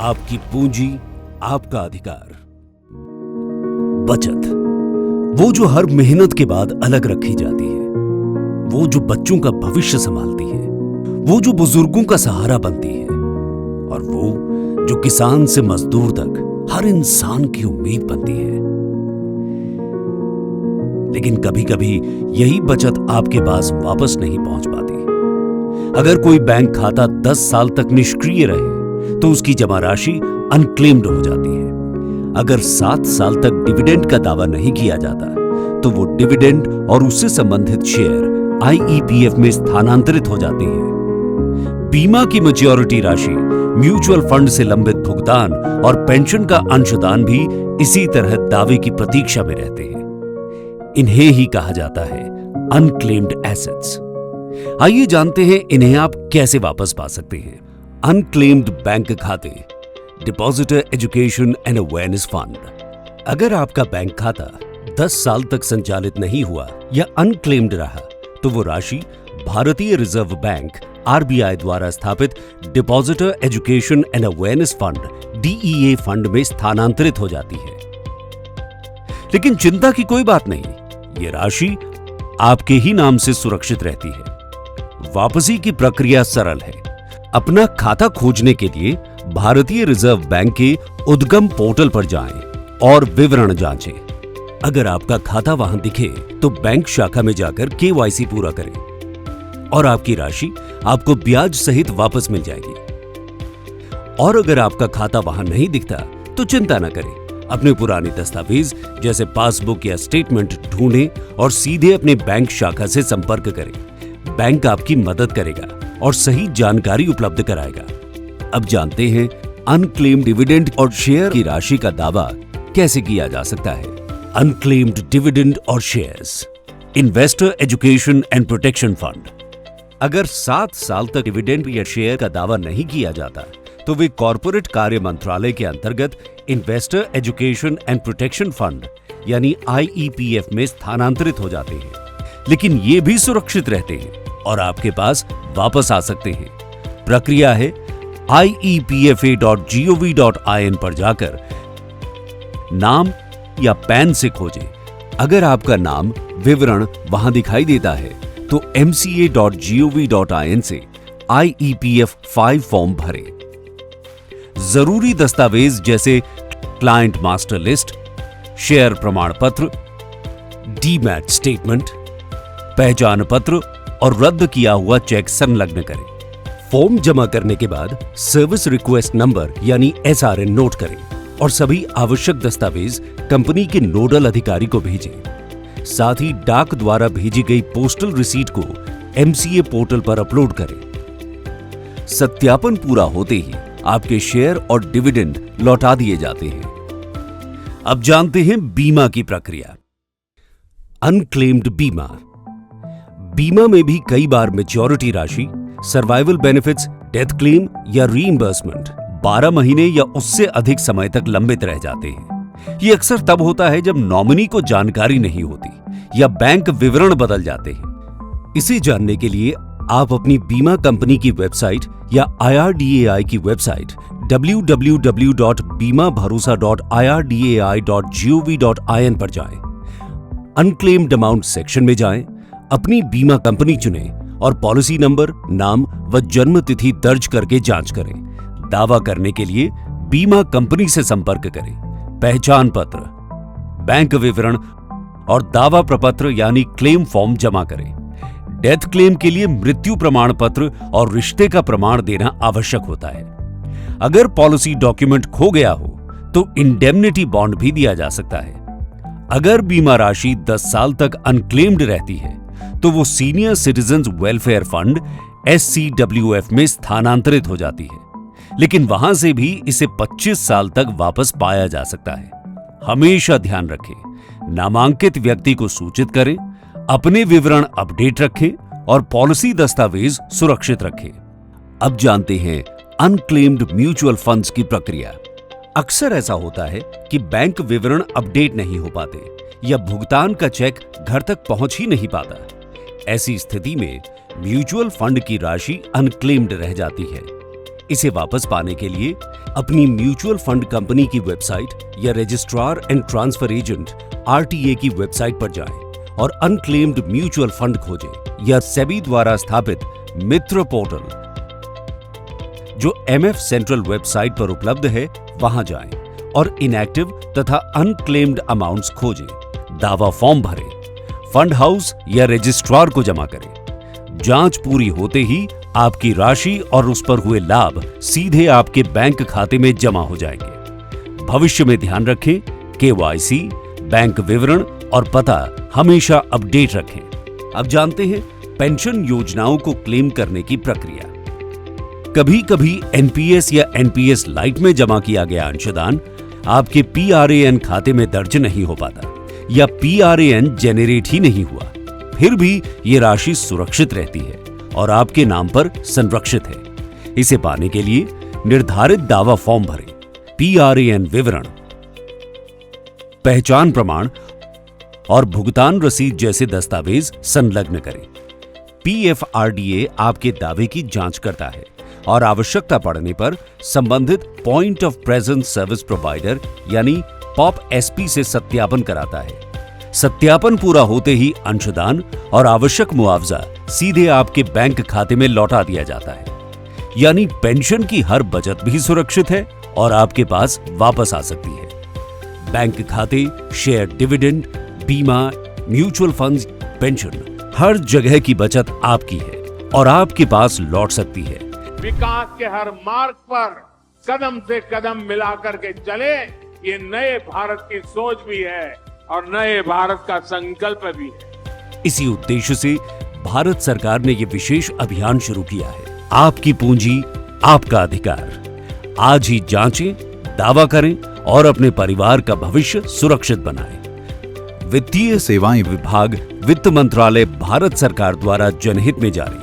आपकी पूंजी, आपका अधिकार। बचत, वो जो हर मेहनत के बाद अलग रखी जाती है, वो जो बच्चों का भविष्य संभालती है, वो जो बुजुर्गों का सहारा बनती है, और वो जो किसान से मजदूर तक हर इंसान की उम्मीद बनती है। लेकिन कभी कभी यही बचत आपके पास वापस नहीं पहुंच पाती। अगर कोई बैंक खाता 10 साल तक निष्क्रिय रहे तो उसकी जमा राशि अनक्लेम्ड हो जाती है। अगर 7 साल तक डिविडेंड का दावा नहीं किया जाता तो वो डिविडेंड और उससे संबंधित शेयर आईईपीएफ में स्थानांतरित हो जाती है। बीमा की मैच्योरिटी राशि, म्यूचुअल फंड से लंबित भुगतान और पेंशन का अंशदान भी इसी तरह दावे की प्रतीक्षा में रहते हैं। इन्हें ही कहा जाता है अनक्लेम्ड एसेट्स। आइए जानते हैं इन्हें आप कैसे वापस पा सकते हैं। अनक्लेम्ड बैंक खाते, depositor education and awareness fund. अगर आपका बैंक खाता 10 साल तक संचालित नहीं हुआ या अनक्लेम्ड रहा तो वो राशि भारतीय रिजर्व बैंक आरबीआई द्वारा स्थापित depositor education and awareness fund DEA fund में स्थानांतरित हो जाती है। लेकिन चिंता की कोई बात नहीं, ये राशि आपके ही नाम से सुरक्षित रहती है। वापसी की प्रक्रिया सरल है। अपना खाता खोजने के लिए भारतीय रिजर्व बैंक के उद्गम पोर्टल पर जाएं और विवरण जांचें। अगर आपका खाता वहां दिखे तो बैंक शाखा में जाकर केवाईसी पूरा करें और आपकी राशि आपको ब्याज सहित वापस मिल जाएगी। और अगर आपका खाता वहां नहीं दिखता तो चिंता न करें। अपने पुराने दस्तावेज जैसे पासबुक या स्टेटमेंट ढूंढें और सीधे अपने बैंक शाखा से संपर्क करें। बैंक आपकी मदद करेगा और सही जानकारी उपलब्ध कराएगा। अब जानते हैं अनक्लेम्ड डिविडेंड और शेयर की राशि का दावा कैसे किया जा सकता है। अनक्लेम्ड डिविडेंड और shares. Investor education and protection fund. अगर 7 साल तक डिविडेंड या शेयर का दावा नहीं किया जाता तो वे कॉर्पोरेट कार्य मंत्रालय के अंतर्गत investor education and protection fund यानी आईईपीएफ में स्थानांतरित हो जाते हैं। लेकिन ये भी सुरक्षित रहते हैं और आपके पास वापस आ सकते हैं। प्रक्रिया है iepfa.gov.in पर जाकर नाम या पैन से खोजें। अगर आपका नाम विवरण वहां दिखाई देता है तो mca.gov.in से IEPF 5 फॉर्म भरें। जरूरी दस्तावेज जैसे क्लाइंट मास्टर लिस्ट, शेयर प्रमाण पत्र, डीमैट स्टेटमेंट, पहचान पत्र और रद्द किया हुआ चेक संलग्न करें। फॉर्म जमा करने के बाद सर्विस रिक्वेस्ट नंबर यानी SRN नोट करें और सभी आवश्यक दस्तावेज कंपनी के नोडल अधिकारी को भेजें। साथ ही डाक द्वारा भेजी गई पोस्टल रिसीट को MCA पोर्टल पर अपलोड करें। सत्यापन पूरा होते ही आपके शेयर और डिविडेंड लौटा दिए जाते हैं। अब जानते हैं बीमा की प्रक्रिया। अनक्लेम्ड बीमा। बीमा में भी कई बार मैच्योरिटी राशि, सर्वाइवल बेनिफिट्स, डेथ क्लेम या रीइंबर्समेंट 12 महीने या उससे अधिक समय तक लंबित रह जाते हैं। ये अक्सर तब होता है जब नॉमिनी को जानकारी नहीं होती या बैंक विवरण बदल जाते हैं। इसे जानने के लिए आप अपनी बीमा कंपनी की वेबसाइट या IRDAI की वेबसाइट www.बीमाभरोसा.irdai.gov.in पर जाएं। अनक्लेम्ड अमाउंट सेक्शन में जाएं, अपनी बीमा कंपनी चुनें और पॉलिसी नंबर, नाम व जन्म तिथि दर्ज करके जांच करें। दावा करने के लिए बीमा कंपनी से संपर्क करें। पहचान पत्र, बैंक विवरण और दावा प्रपत्र यानी क्लेम फॉर्म जमा करें। डेथ क्लेम के लिए मृत्यु प्रमाण पत्र और रिश्ते का प्रमाण देना आवश्यक होता है। अगर पॉलिसी डॉक्यूमेंट खो गया हो तो इंडेमनिटी बॉन्ड भी दिया जा सकता है। अगर बीमा राशि 10 साल तक अनक्लेम्ड रहती है तो वो senior citizens welfare fund SCWF में स्थानांतरित हो जाती है। लेकिन वहां से भी इसे 25 साल तक वापस पाया जा सकता है। हमेशा ध्यान रखें, नामांकित व्यक्ति को सूचित करें, अपने विवरण अपडेट रखें और पॉलिसी दस्तावेज सुरक्षित रखें। अब जानते हैं अनक्लेम्ड म्यूचुअल फंड्स की प्रक्रिया। अक्सर ऐसा होता है कि बैंक विवरण अपडेट नहीं हो पाते या भुगतान का चेक घर तक पहुंच ही नहीं पाता। ऐसी स्थिति में म्यूचुअल फंड की राशि अनक्लेम्ड रह जाती है। इसे वापस पाने के लिए अपनी म्यूचुअल फंड कंपनी की वेबसाइट या registrar and transfer agent RTA की वेबसाइट पर जाएं और अनक्लेम्ड म्यूचुअल फंड खोजें या सेबी द्वारा स्थापित मित्र पोर्टल जो एमएफ सेंट्रल वेबसाइट पर उपलब्ध है वहां जाएं और इनएक्टिव तथा अनक्लेम्ड अमाउंट्स खोजें, दावा फॉर्म भरें, फंड हाउस या रजिस्ट्रार को जमा करें। जांच पूरी होते ही आपकी राशि और उस पर हुए लाभ सीधे आपके बैंक खाते में जमा हो जाएंगे। भविष्य में ध्यान रखें, केवाईसी, बैंक विवरण और पता हमेशा अपडेट रखें। अब जानते हैं पेंशन योजनाओं को क्लेम करने की प्रक्रिया। कभी कभी एनपीएस या एनपीएस लाइट में जमा किया गया अंशदान आपके पीआरएएन खाते में दर्ज नहीं हो पाता या पीआरएएन जेनरेट ही नहीं हुआ, फिर भी ये राशि सुरक्षित रहती है और आपके नाम पर संरक्षित है। इसे पाने के लिए निर्धारित दावा फॉर्म भरें, पीआरएएन विवरण, पहचान प्रमाण और भुगतान रसीद जैसे दस्तावेज संलग्न करें। पीएफआरडीए आपके दावे की जांच करता है और आवश्यकता पड़ने पर संबंधित point of presence service provider यानी पॉप-एसपी से सत्यापन कराता है। सत्यापन पूरा होते ही अंशदान और आवश्यक मुआवजा सीधे आपके बैंक खाते में लौटा दिया जाता है। यानी पेंशन की हर बचत भी सुरक्षित है और आपके पास वापस आ सकती है। बैंक खाते, शेयर डिविडेंड, बीमा, म्यूचुअल फंड्स, पेंशन, हर जगह की बचत आपकी है और आपके पास लौट सकती है। विकास के हर मार्ग पर कदम से कदम मिलाकर के चले, ये नए भारत की सोच भी है और नए भारत का संकल्प भी है। इसी उद्देश्य से भारत सरकार ने ये विशेष अभियान शुरू किया है, आपकी पूंजी आपका अधिकार। आज ही जांचें, दावा करें और अपने परिवार का भविष्य सुरक्षित बनाएं। वित्तीय सेवाएं विभाग, वित्त मंत्रालय, भारत सरकार द्वारा जनहित में जारी।